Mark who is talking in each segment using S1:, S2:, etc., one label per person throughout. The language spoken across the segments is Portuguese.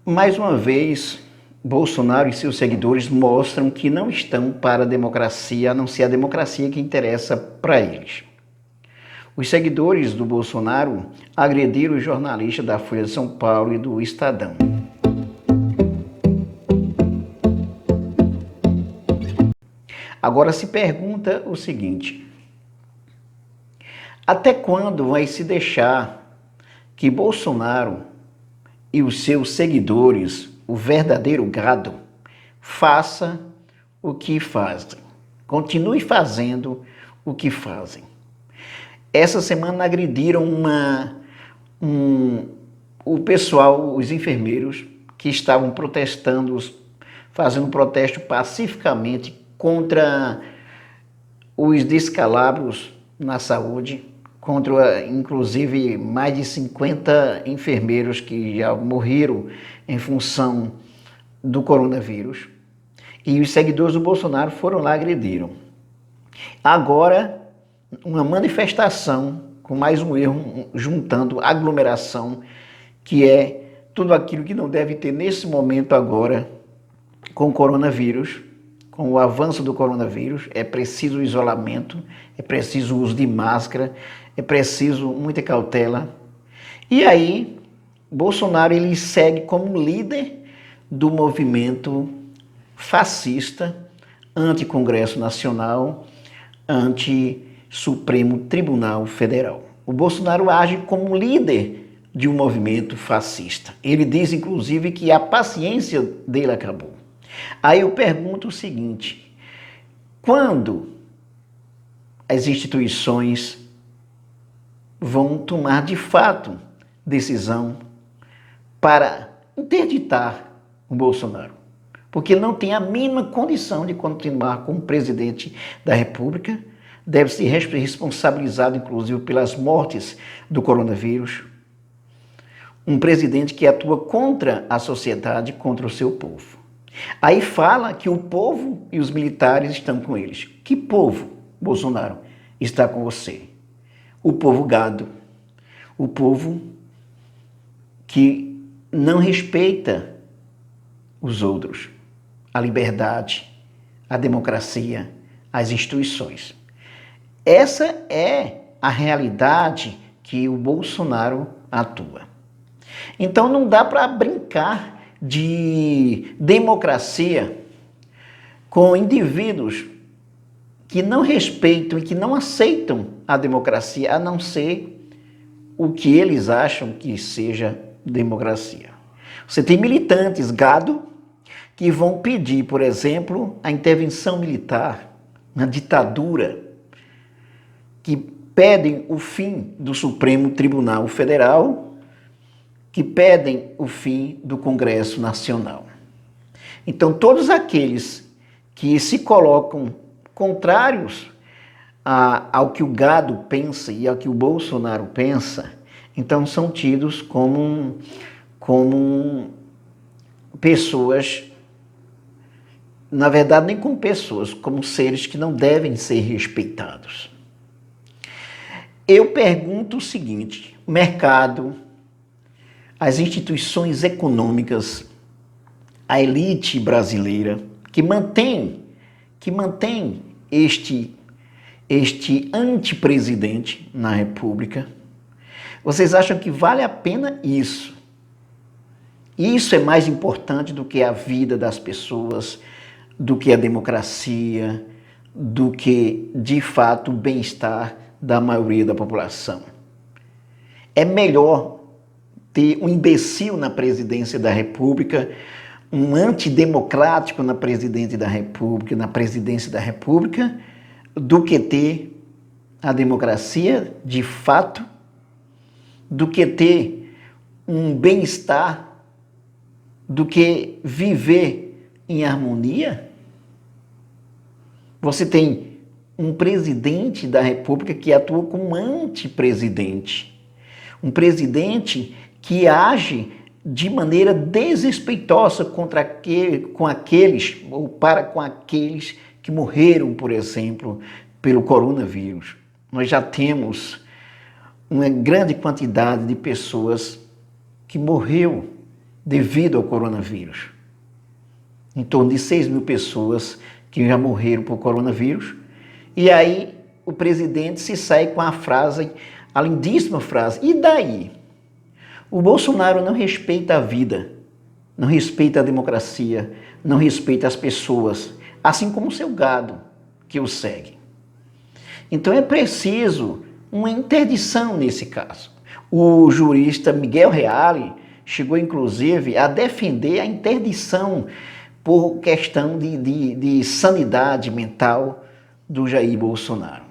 S1: Mais uma vez, Bolsonaro e seus seguidores mostram que não estão para a democracia, a não ser a democracia que interessa para eles. Os seguidores do Bolsonaro agrediram os jornalistas da Folha de São Paulo e do Estadão. Agora se pergunta o seguinte: até quando vai se deixar que Bolsonaro e os seus seguidores, o verdadeiro gado, faça o que fazem? Continue fazendo o que fazem. Essa semana agrediram o pessoal, os enfermeiros, que estavam protestando, fazendo um protesto pacificamente contra os descalabros na saúde, contra inclusive mais de 50 enfermeiros que já morreram em função do coronavírus. E os seguidores do Bolsonaro foram lá e agrediram. Agora, uma manifestação com mais um erro, juntando aglomeração, que é tudo aquilo que não deve ter nesse momento agora com o coronavírus. Com o avanço do coronavírus, é preciso isolamento, é preciso uso de máscara, é preciso muita cautela. E aí, Bolsonaro ele segue como líder do movimento fascista, anti-Congresso Nacional, anti-Supremo Tribunal Federal. O Bolsonaro age como líder de um movimento fascista. Ele diz, inclusive, que a paciência dele acabou. Aí eu pergunto o seguinte: quando as instituições vão tomar de fato decisão para interditar o Bolsonaro? Porque ele não tem a mínima condição de continuar como presidente da República, deve ser responsabilizado inclusive pelas mortes do coronavírus. Um presidente que atua contra a sociedade, contra o seu povo. Aí fala que o povo e os militares estão com eles. Que povo, Bolsonaro, está com você? O povo gado. O povo que não respeita os outros, a liberdade, a democracia, as instituições. Essa é a realidade que o Bolsonaro atua. Então não dá para brincar de democracia com indivíduos que não respeitam e que não aceitam a democracia, a não ser o que eles acham que seja democracia. Você tem militantes gado que vão pedir, por exemplo, a intervenção militar, na ditadura, que pedem o fim do Supremo Tribunal Federal, que pedem o fim do Congresso Nacional. Então, todos aqueles que se colocam contrários ao que o gado pensa e ao que o Bolsonaro pensa, então são tidos como pessoas, na verdade nem como pessoas, como seres que não devem ser respeitados. Eu pergunto o seguinte: o mercado, as instituições econômicas, a elite brasileira que mantém este antipresidente na República, vocês acham que vale a pena isso? Isso é mais importante do que a vida das pessoas, do que a democracia, do que, de fato, o bem-estar da maioria da população. É melhor ter um imbecil na presidência da República, um antidemocrático na presidência da República, do que ter a democracia de fato, do que ter um bem-estar, do que viver em harmonia. Você tem um presidente da República que atua como antipresidente, um presidente que age de maneira desrespeitosa com aqueles que morreram, por exemplo, pelo coronavírus. Nós já temos uma grande quantidade de pessoas que morreu devido ao coronavírus. Em torno de 6 mil pessoas que já morreram por coronavírus. E aí o presidente se sai com a frase, a lindíssima frase, e daí? O Bolsonaro não respeita a vida, não respeita a democracia, não respeita as pessoas, assim como o seu gado que o segue. Então é preciso uma interdição nesse caso. O jurista Miguel Reale chegou inclusive a defender a interdição por questão de sanidade mental do Jair Bolsonaro.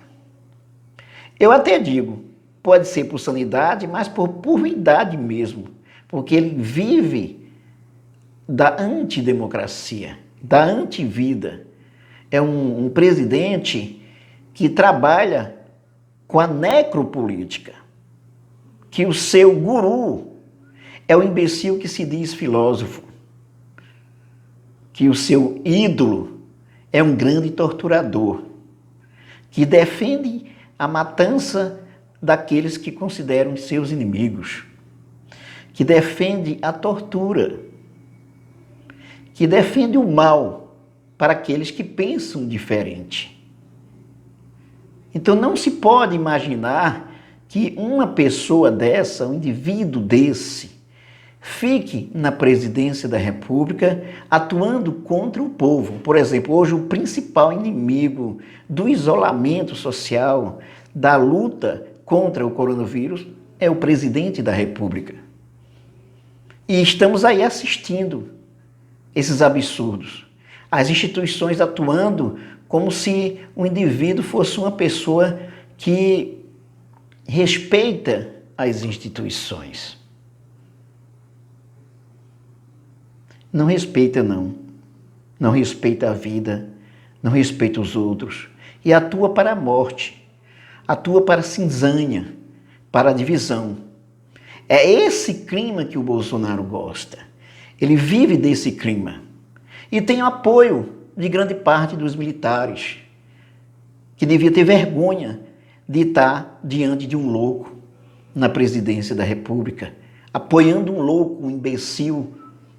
S1: Eu até digo, pode ser por sanidade, mas por purridade mesmo, porque ele vive da antidemocracia, da antivida. É um presidente que trabalha com a necropolítica, que o seu guru é o imbecil que se diz filósofo, que o seu ídolo é um grande torturador, que defende a matança daqueles que consideram seus inimigos, que defende a tortura, que defende o mal para aqueles que pensam diferente. Então não se pode imaginar que uma pessoa dessa, um indivíduo desse, fique na presidência da República atuando contra o povo. Por exemplo, hoje o principal inimigo do isolamento social, da luta contra o coronavírus, é o presidente da República. E estamos aí assistindo esses absurdos. As instituições atuando como se o indivíduo fosse uma pessoa que respeita as instituições. Não respeita, não. Não respeita a vida, não respeita os outros e atua para a morte, atua para a cinzanha, para a divisão. É esse clima que o Bolsonaro gosta. Ele vive desse clima e tem apoio de grande parte dos militares, que devia ter vergonha de estar diante de um louco na presidência da República, apoiando um louco, um imbecil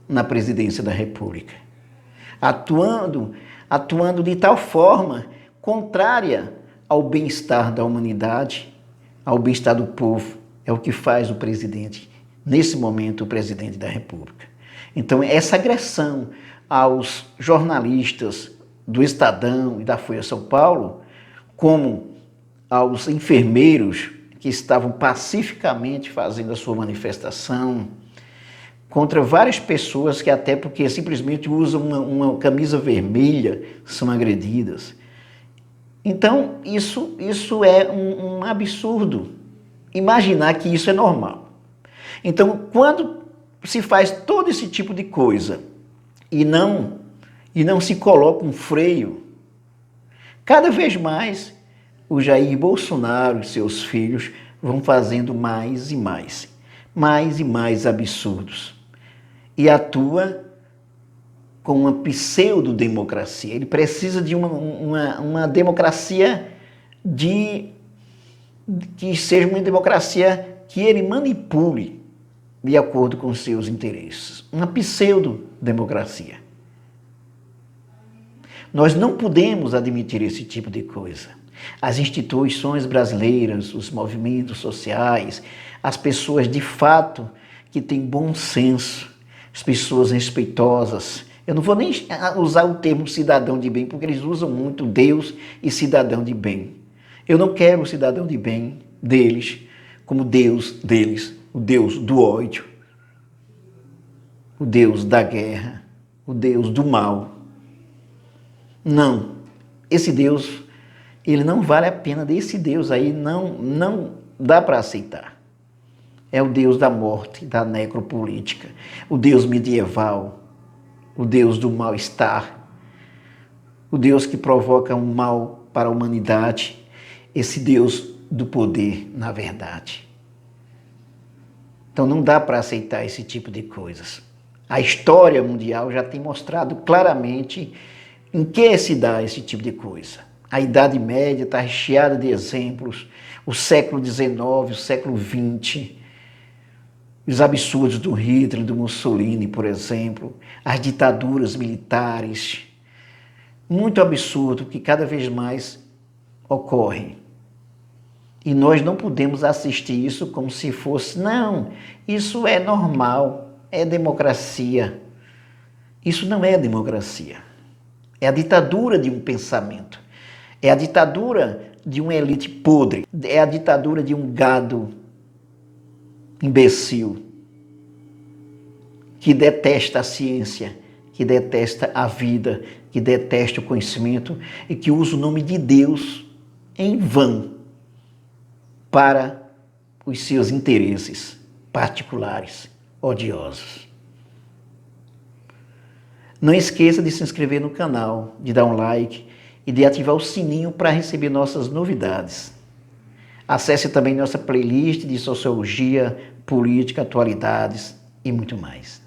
S1: na presidência da República, atuando de tal forma contrária ao bem-estar da humanidade, ao bem-estar do povo. É o que faz o presidente, nesse momento, o presidente da República. Então, essa agressão aos jornalistas do Estadão e da Folha São Paulo, como aos enfermeiros que estavam pacificamente fazendo a sua manifestação, contra várias pessoas que até porque simplesmente usam uma camisa vermelha são agredidas. Então, isso é um absurdo. Imaginar que isso é normal. Então, quando se faz todo esse tipo de coisa e não se coloca um freio, cada vez mais o Jair Bolsonaro e seus filhos vão fazendo mais e mais absurdos. E atua com uma pseudo-democracia. Ele precisa de uma democracia que seja uma democracia que ele manipule de acordo com seus interesses. Uma pseudo-democracia. Nós não podemos admitir esse tipo de coisa. As instituições brasileiras, os movimentos sociais, as pessoas de fato que têm bom senso, as pessoas respeitosas. Eu não vou nem usar o termo cidadão de bem, porque eles usam muito Deus e cidadão de bem. Eu não quero o cidadão de bem deles como Deus deles, o Deus do ódio, o Deus da guerra, o Deus do mal. Não, esse Deus, ele não vale a pena. Desse Deus aí não dá para aceitar. É o Deus da morte, da necropolítica, o Deus medieval, o Deus do mal-estar, o Deus que provoca um mal para a humanidade, esse Deus do poder, na verdade. Então não dá para aceitar esse tipo de coisas. A história mundial já tem mostrado claramente em que se dá esse tipo de coisa. A Idade Média está recheada de exemplos, o século XIX, o século XX, os absurdos do Hitler, do Mussolini, por exemplo, as ditaduras militares, muito absurdo que cada vez mais ocorre. E nós não podemos assistir isso como se fosse, não, isso é normal, é democracia. Isso não é democracia. É a ditadura de um pensamento. É a ditadura de uma elite podre. É a ditadura de um gado imbecil que detesta a ciência, que detesta a vida, que detesta o conhecimento e que usa o nome de Deus em vão para os seus interesses particulares, odiosos. Não esqueça de se inscrever no canal, de dar um like e de ativar o sininho para receber nossas novidades. Acesse também nossa playlist de sociologia, política, atualidades e muito mais.